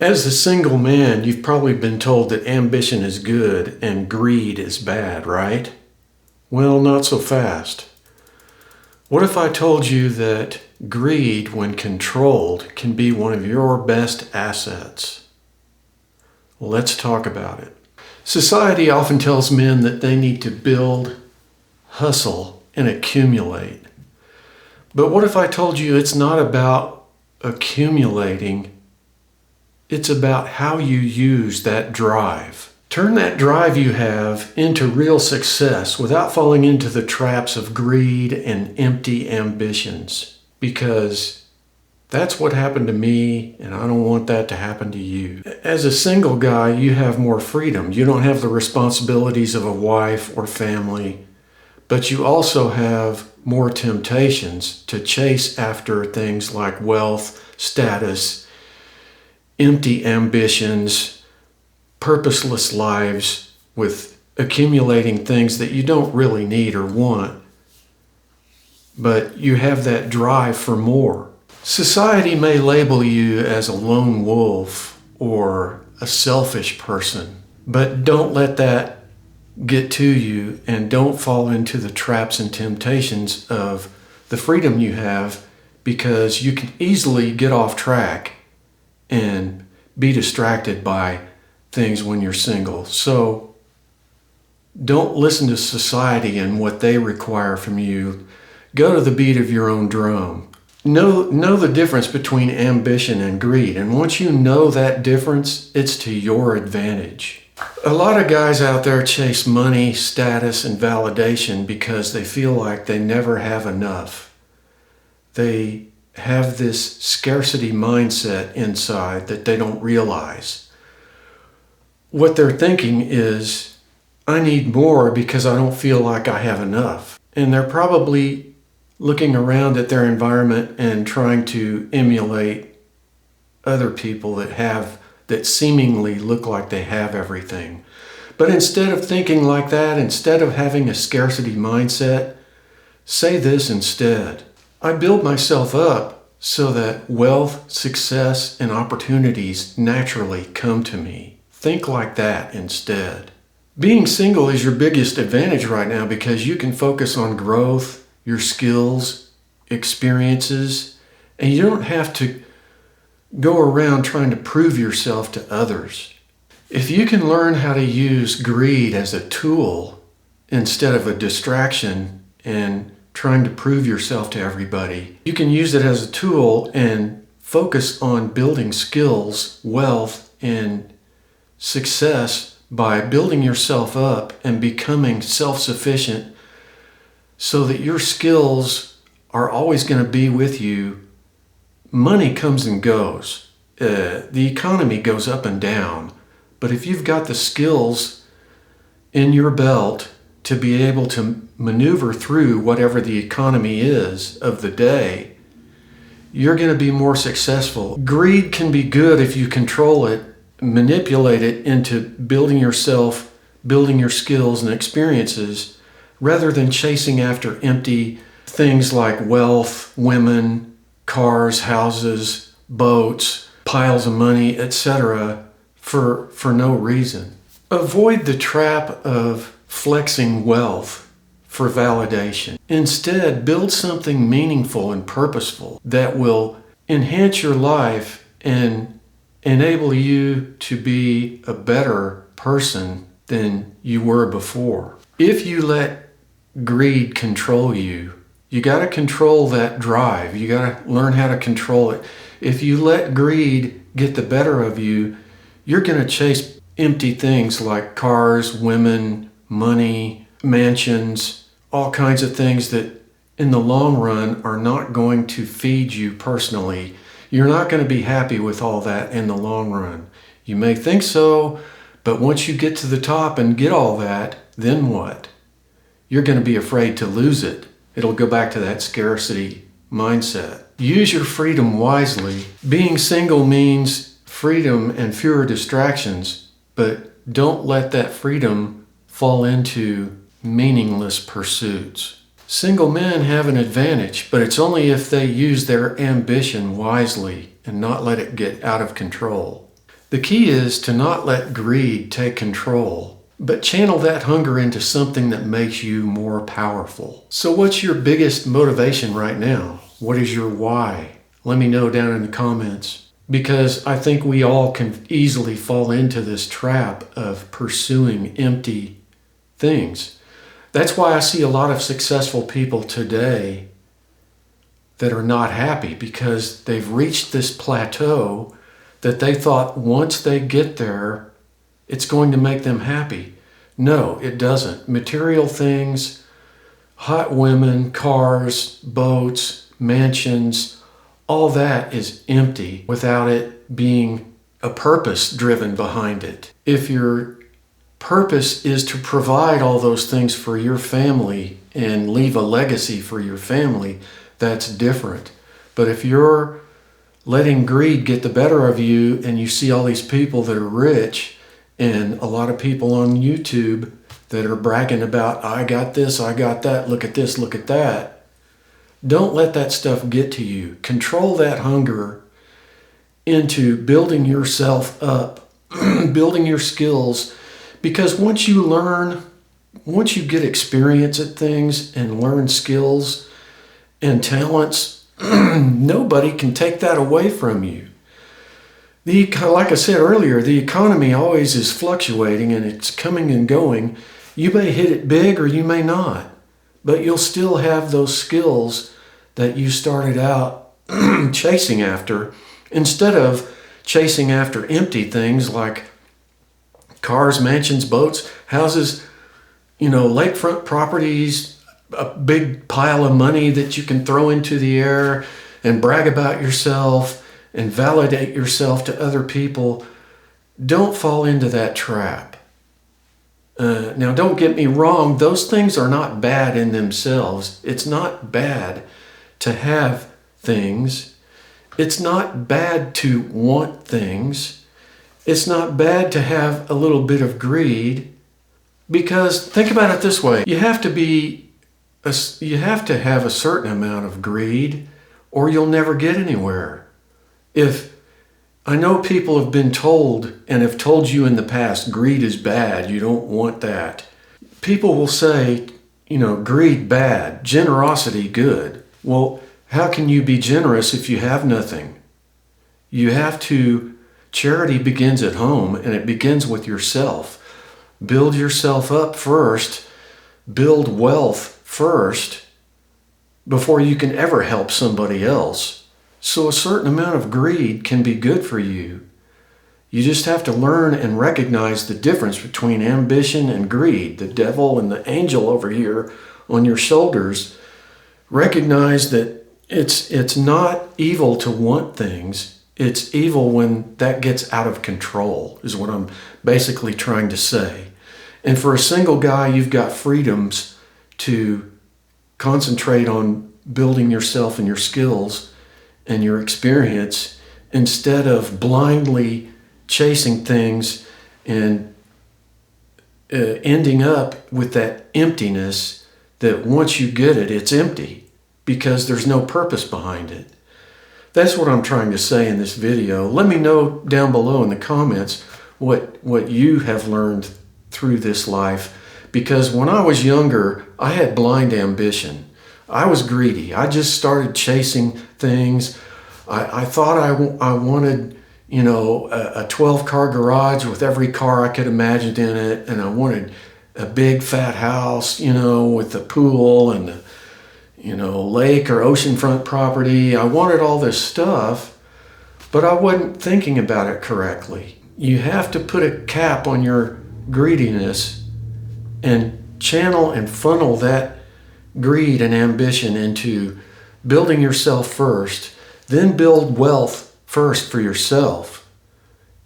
As a single man, you've probably been told that ambition is good and greed is bad, right? Well, not so fast. What if I told you that greed, when controlled, can be one of your best assets? Let's talk about it. Society often tells men that they need to build, hustle, and accumulate. But what if I told you it's not about accumulating? It's about how you use that drive. Turn that drive you have into real success without falling into the traps of greed and empty ambitions. Because that's what happened to me, and I don't want that to happen to you. As a single guy, you have more freedom. You don't have the responsibilities of a wife or family, but you also have more temptations to chase after things like wealth, status, empty ambitions, purposeless lives with accumulating things that you don't really need or want, but you have that drive for more. Society may label you as a lone wolf or a selfish person, but don't let that get to you, and don't fall into the traps and temptations of the freedom you have, because you can easily get off track and be distracted by things when you're single. So don't listen to society and what they require from you. Go to the beat of your own drum. Know the difference between ambition and greed. And once you know that difference, it's to your advantage. A lot of guys out there chase money, status, and validation because they feel like they never have enough. They have this scarcity mindset inside that they don't realize. What they're thinking is, I need more because I don't feel like I have enough. And they're probably looking around at their environment and trying to emulate other people that seemingly look like they have everything. But instead of thinking like that, instead of having a scarcity mindset, say this instead: I build myself up so that wealth, success, and opportunities naturally come to me. Think like that instead. Being single is your biggest advantage right now because you can focus on growth, your skills, experiences, and you don't have to go around trying to prove yourself to others. If you can learn how to use greed as a tool instead of a distraction and trying to prove yourself to everybody, you can use it as a tool and focus on building skills, wealth, and success by building yourself up and becoming self-sufficient so that your skills are always going to be with you. Money comes and goes. The economy goes up and down. But if you've got the skills in your belt to be able to maneuver through whatever the economy is of the day, you're going to be more successful. Greed can be good if you control it, manipulate it into building yourself, building your skills and experiences, rather than chasing after empty things like wealth, women, cars, houses, boats, piles of money, etc. for no reason. Avoid the trap of flexing wealth for validation. Instead, build something meaningful and purposeful that will enhance your life and enable you to be a better person than you were before. If you let greed control you, you got to control that drive. You got to learn how to control it. If you let greed get the better of you, you're going to chase empty things like cars, women, money, mansions, all kinds of things that in the long run are not going to feed you personally. You're not going to be happy with all that in the long run. You may think so, but once you get to the top and get all that, then what? You're going to be afraid to lose it. It'll go back to that scarcity mindset. Use your freedom wisely. Being single means freedom and fewer distractions, but don't let that freedom fall into meaningless pursuits. Single men have an advantage, but it's only if they use their ambition wisely and not let it get out of control. The key is to not let greed take control, but channel that hunger into something that makes you more powerful. So what's your biggest motivation right now? What is your why? Let me know down in the comments, because I think we all can easily fall into this trap of pursuing empty things. That's why I see a lot of successful people today that are not happy, because they've reached this plateau that they thought once they get there, it's going to make them happy. No, it doesn't. Material things, hot women, cars, boats, mansions, all that is empty without it being a purpose driven behind it. If your purpose is to provide all those things for your family and leave a legacy for your family, that's different. But if you're letting greed get the better of you and you see all these people that are rich and a lot of people on YouTube that are bragging about, I got this, I got that, look at this, look at that. Don't let that stuff get to you. Control that hunger into building yourself up, building your skills, because once you get experience at things and learn skills and talents, nobody can take that away from you. Like I said earlier, the economy always is fluctuating and it's coming and going. You may hit it big or you may not, but you'll still have those skills that you started out chasing after, instead of chasing after empty things like cars, mansions, boats, houses, lakefront properties, a big pile of money that you can throw into the air and brag about yourself and validate yourself to other people. Don't fall into that trap. Now, don't get me wrong, those things are not bad in themselves. It's not bad to have things. It's not bad to want things. It's not bad to have a little bit of greed, because think about it this way. You have to have a certain amount of greed or you'll never get anywhere. If I know people have been told and have told you in the past, greed is bad, you don't want that. People will say, greed bad, generosity good. Well, how can you be generous if you have nothing? Charity begins at home, and it begins with yourself. Build yourself up first, build wealth first, before you can ever help somebody else. So a certain amount of greed can be good for you. You just have to learn and recognize the difference between ambition and greed. The devil and the angel over here on your shoulders. Recognize that it's not evil to want things. It's evil when that gets out of control, is what I'm basically trying to say. And for a single guy, you've got freedoms to concentrate on building yourself and your skills and your experience, instead of blindly chasing things and ending up with that emptiness that once you get it, it's empty because there's no purpose behind it. That's what I'm trying to say in this video. Let me know down below in the comments what you have learned through this life, because when I was younger, I had blind ambition. I was greedy. I just started chasing things. I thought I wanted, a 12-car garage with every car I could imagine in it, and I wanted a big fat house, with a pool and the lake or oceanfront property. I wanted all this stuff, but I wasn't thinking about it correctly. You have to put a cap on your greediness and channel and funnel that greed and ambition into building yourself first, then build wealth first for yourself.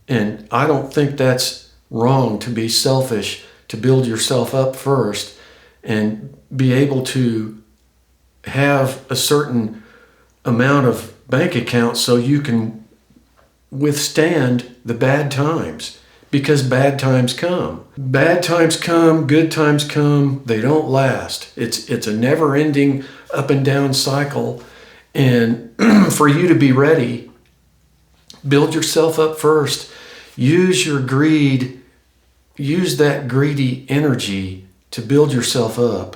And I don't think that's wrong to be selfish, to build yourself up first and be able to have a certain amount of bank account so you can withstand the bad times, because bad times come. Bad times come, good times come, they don't last. It's a never-ending up and down cycle. And for you to be ready, build yourself up first. use your greed, use that greedy energy to build yourself up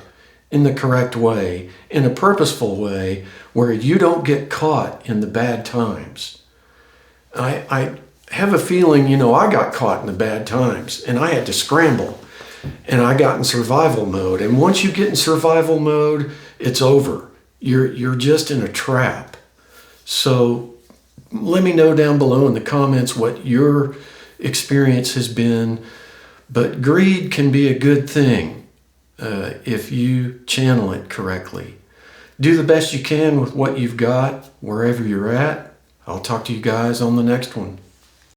in the correct way, in a purposeful way, where you don't get caught in the bad times. I have a feeling, I got caught in the bad times and I had to scramble and I got in survival mode. And once you get in survival mode, it's over. You're just in a trap. So let me know down below in the comments what your experience has been. But greed can be a good thing if you channel it correctly. Do the best you can with what you've got, wherever you're at. I'll talk to you guys on the next one.